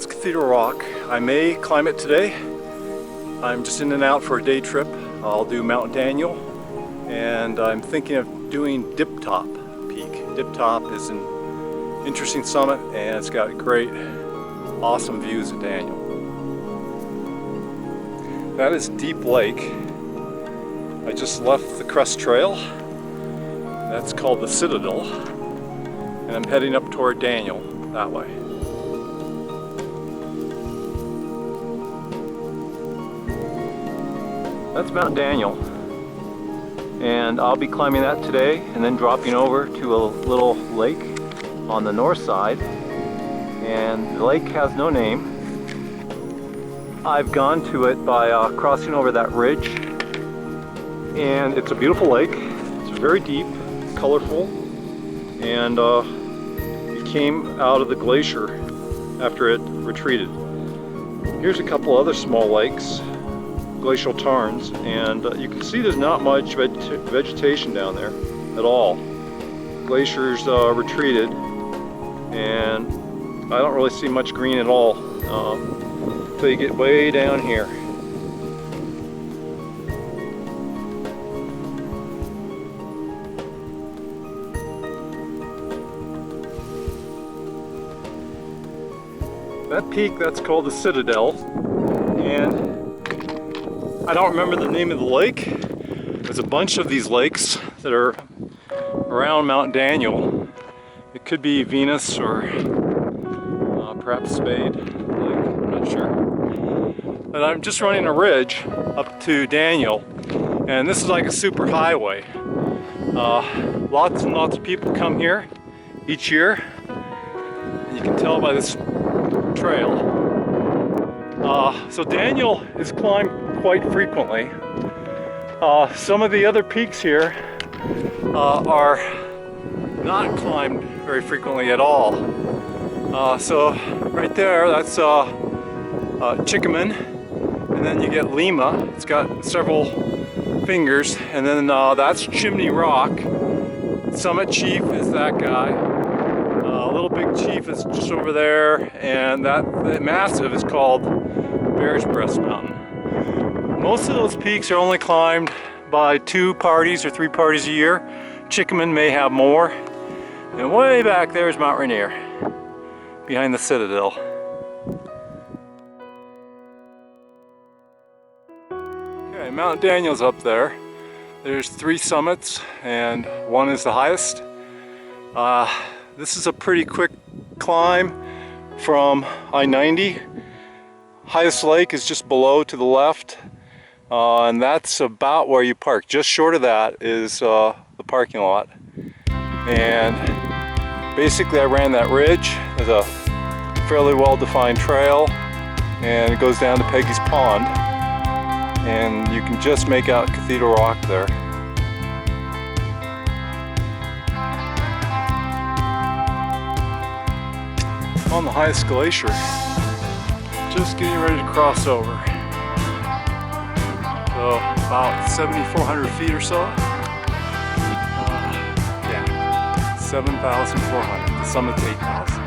That's Cathedral Rock. I may climb it today. I'm just in and out for a day trip. I'll do Mount Daniel, and I'm thinking of doing Dip Top Peak. Dip Top is an interesting summit, and it's got great, awesome views of Daniel. That is Deep Lake. I just left the Crest Trail. That's called the Citadel, and I'm heading up toward Daniel that way. That's Mount Daniel, and I'll be climbing that today and then dropping over to a little lake on the north side, and the lake has no name. I've gone to it by crossing over that ridge, and it's a beautiful lake. It's very deep, colorful, and it came out of the glacier after it retreated. Here's a couple other small lakes, glacial tarns, and you can see there's not much vegetation down there at all. Glaciers retreated, and I don't really see much green at all until you get way down here. That peak, that's called the Citadel, and I don't remember the name of the lake. There's a bunch of these lakes that are around Mount Daniel. It could be Venus or perhaps Spade Lake, I'm not sure. But I'm just running a ridge up to Daniel, and this is like a super highway. Lots and lots of people come here each year. And you can tell by this trail. So Daniel is climbed quite frequently. Some of the other peaks here are not climbed very frequently at all. So right there, that's Chickaman, and then you get Lima. It's got several fingers, and then that's Chimney Rock. Summit Chief is that guy. Little Big Chief is just over there, and that massive is called Bear's Breast Mountain. Most of those peaks are only climbed by 2 parties or 3 parties a year. Chickaman may have more. And way back there is Mount Rainier, behind the Citadel. Okay, Mount Daniel's up there. There's 3 summits, and one is the highest. This is a pretty quick climb from I-90. Highest lake is just below to the left. And that's about where you park. Just short of that is the parking lot. And basically I ran that ridge. There's a fairly well-defined trail, and it goes down to Peggy's Pond. And you can just make out Cathedral Rock there. On the highest glacier. Just getting ready to cross over. So about 7,400 feet or so. Yeah, 7,400. The summit's 8,000.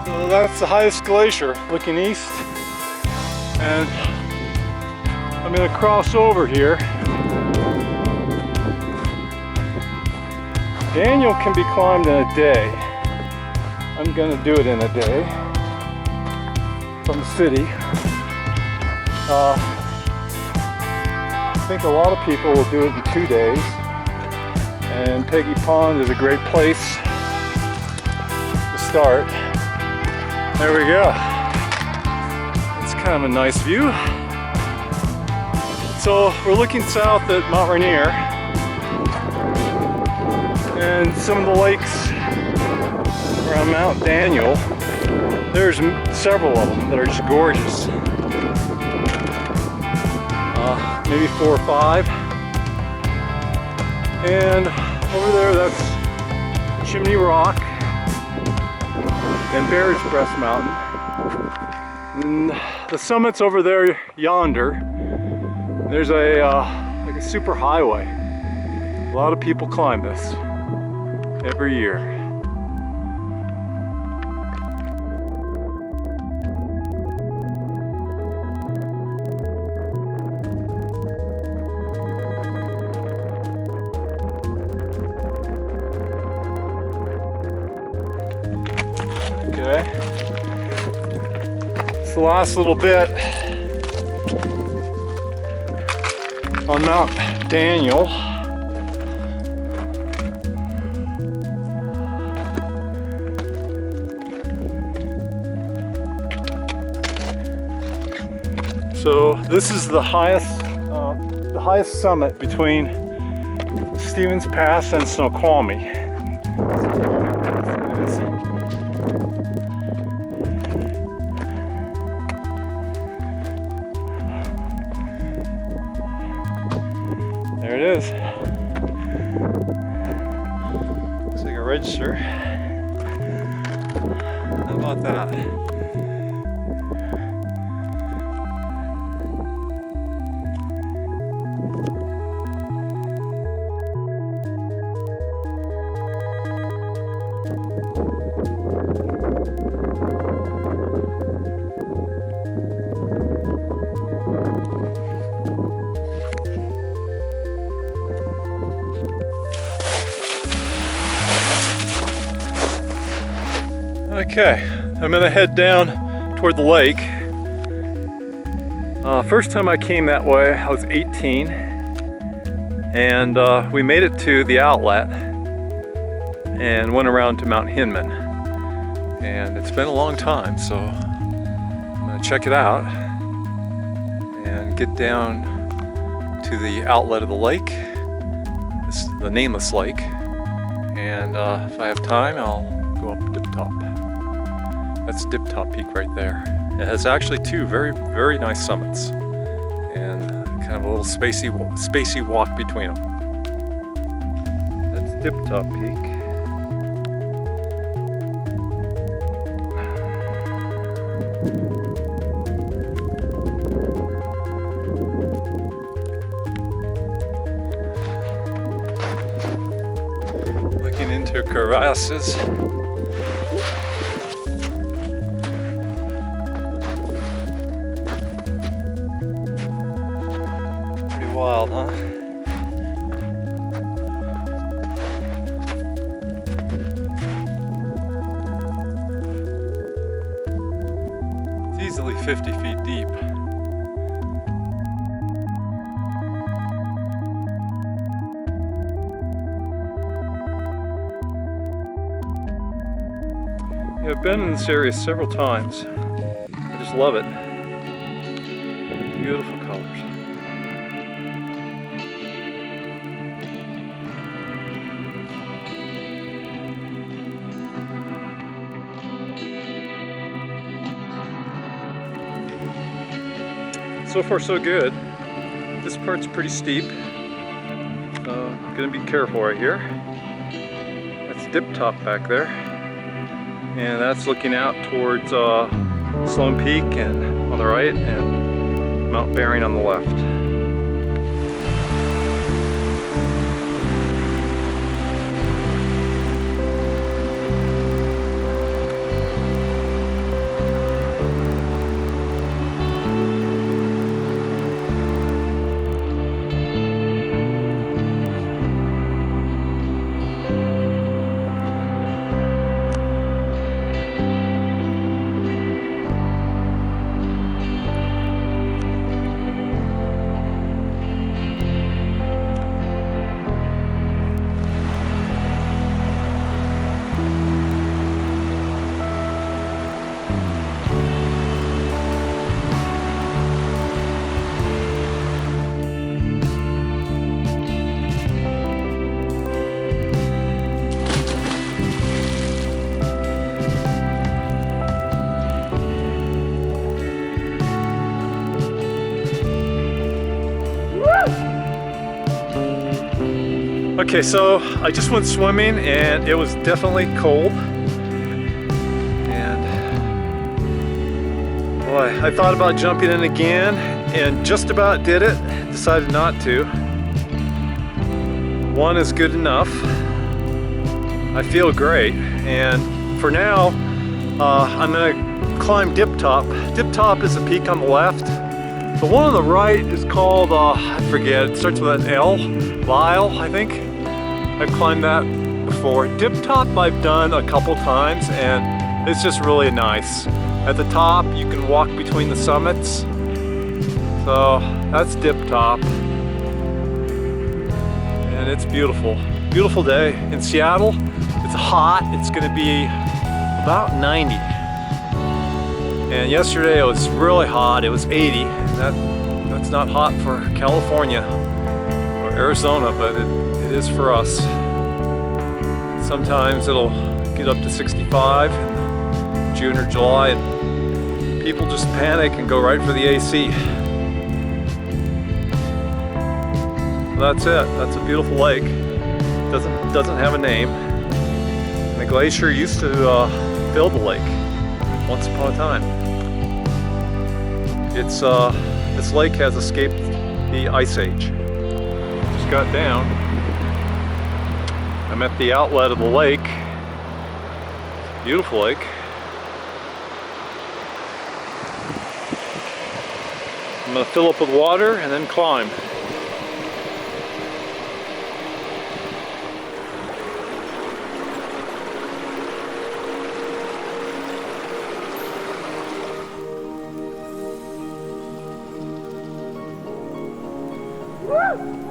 So that's the highest glacier, looking east. And I'm going to cross over here. Daniel can be climbed in a day. I'm going to do it in a day from the city. I think a lot of people will do it in 2 days, and Peggy Pond is a great place to start. There we go. It's kind of a nice view. So we're looking south at Mount Rainier, and some of the lakes around Mount Daniel. There's several of them that are just gorgeous. Maybe 4 or 5. And over there, that's Chimney Rock and Bear's Breast Mountain. And the summit's over there yonder. There's like a super highway. A lot of people climb this every year. the last little bit on Mount Daniel. So this is the highest summit between Stevens Pass and Snoqualmie. There it is. Looks like a register. How about that? Okay, I'm gonna head down toward the lake. First time I came that way, I was 18, and we made it to the outlet and went around to Mount Hinman. And it's been a long time, so I'm gonna check it out and get down to the outlet of the lake, the nameless lake, and if I have time, I'll go up Dip Top. That's Dip Top Peak right there. It has actually two very, very nice summits and kind of a little spacey walk between them. That's Dip Top Peak. Looking into crevasses. Wild, huh? It's easily 50 feet deep. Yeah, I've been in this area several times. I just love it. Beautiful colors. So far so good. This part's pretty steep. I'm gonna be careful right here. That's Dip Top back there. And that's looking out towards Sloan Peak and on the right and Mount Bering on the left. Okay, so I just went swimming and it was definitely cold. And boy, I thought about jumping in again and just about did it. Decided not to. One is good enough. I feel great. And for now, I'm gonna climb Dip Top. Dip Top is a peak on the left. The one on the right is called, I forget, it starts with an L, Lyle, I think. I've climbed that before. Dip Top I've done a couple times and it's just really nice. At the top, you can walk between the summits. So that's Dip Top. And it's beautiful. Beautiful day. In Seattle, it's hot. It's gonna be about 90. And yesterday it was really hot. It was 80. That's not hot for California or Arizona, but it is for us. Sometimes it'll get up to 65 in June or July, and people just panic and go right for the AC. That's it. That's a beautiful lake. Doesn't have a name. And the glacier used to fill the lake once upon a time. This lake has escaped the ice age. Just got down. I'm at the outlet of the lake. Beautiful lake. I'm going to fill up with water and then climb. Woo!